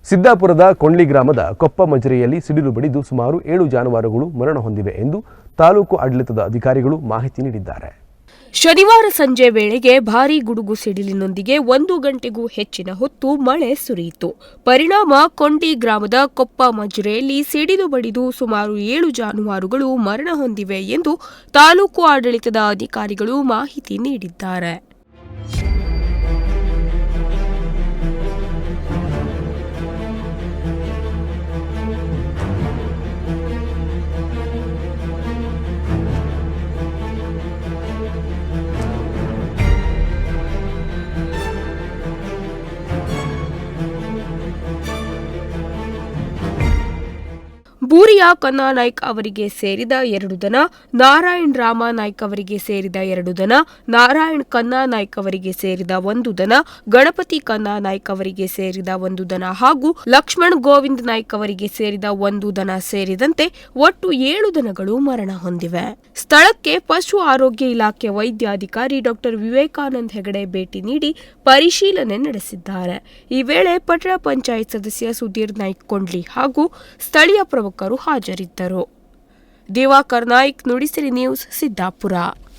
ಸಿದ್ದಾಪುರದ ಕೊಂಡ್ಲಿ ಗ್ರಾಮದ ಕೊಪ್ಪ ಮಜರೆಯಲ್ಲಿ ಸಿಡಿಲು ಬಡಿದು ಸುಮಾರು 7 ಜಾನುವಾರುಗಳು ಮರಣ ಹೊಂದಿವೆ ಎಂದು ತಾಲೂಕು ಆಡಳಿತದ ಅಧಿಕಾರಿಗಳು ಮಾಹಿತಿ ನೀಡಿದ್ದಾರೆ. ಶನಿವಾರ ಸಂಜೆ ವೇಳೆಗೆ ಭಾರೀ ಗುಡುಗು ಸಿಡಿಲಿನೊಂದಿಗೆ 1 ಗಂಟೆಗೂ ಹೆಚ್ಚಿನ ಹೊತ್ತು ಮಳೆ ಸುರಿಯಿತು. ಪರಿಣಾಮ ಕೊಂಡಿ ಗ್ರಾಮದ ಕೊಪ್ಪ ಮಜರೆಯಲ್ಲಿ ಸಿಡಿಲು ಬಡಿದು ಸುಮಾರು 7 ಜಾನುವಾರುಗಳು ಮರಣ ಹೊಂದಿವೆ ಎಂದು ತಾಲೂಕು ಆಡಳಿತದ ಅಧಿಕಾರಿಗಳು ಮಾಹಿತಿ ನೀಡಿದ್ದಾರೆ. ಬೂರಿಯಾ ಕನ್ನಾ ನಾಯ್ಕ್ ಅವರಿಗೆ ಸೇರಿದ 2 ದನ, ನಾರಾಯಣ್ ರಾಮ ನಾಯ್ಕ್ ಅವರಿಗೆ ಸೇರಿದ 2 ದನ, ನಾರಾಯಣ್ ಕನ್ನಾ ನಾಯ್ಕ್ ಅವರಿಗೆ ಸೇರಿದ 1 ದನ, ಗಣಪತಿ ಕನ್ನಾ ನಾಯ್ಕ್ ಅವರಿಗೆ ಸೇರಿದ 1 ದನ ಹಾಗೂ ಲಕ್ಷ್ಮಣ್ ಗೋವಿಂದ್ ನಾಯ್ಕ್ ಅವರಿಗೆ ಸೇರಿದ 1 ದನ ಸೇರಿದಂತೆ ಒಟ್ಟು 7 ದನಗಳು ಮರಣ ಹೊಂದಿವೆ. ಸ್ಥಳಕ್ಕೆ ಪಶು ಆರೋಗ್ಯ ಇಲಾಖೆ ವೈದ್ಯಾಧಿಕಾರಿ ಡಾ ವಿವೇಕಾನಂದ್ ಹೆಗಡೆ ಭೇಟಿ ನೀಡಿ ಪರಿಶೀಲನೆ ನಡೆಸಿದ್ದಾರೆ. ಈ ವೇಳೆ ಪಟ್ಟಣ ಪಂಚಾಯತ್ ಸದಸ್ಯ ಸುಧೀರ್ ನಾಯ್ಕ್ ಕೊಂಡ್ಲಿ ಹಾಗೂ ಸ್ಥಳೀಯ ಪ್ರಮುಖರು ಹಾಜರಿದ್ದರು. ದಿವಾಕರ್ ನಾಯ್ಕ್, ನುಡಿಸಿರಿ ನ್ಯೂಸ್, ಸಿದ್ದಾಪುರ.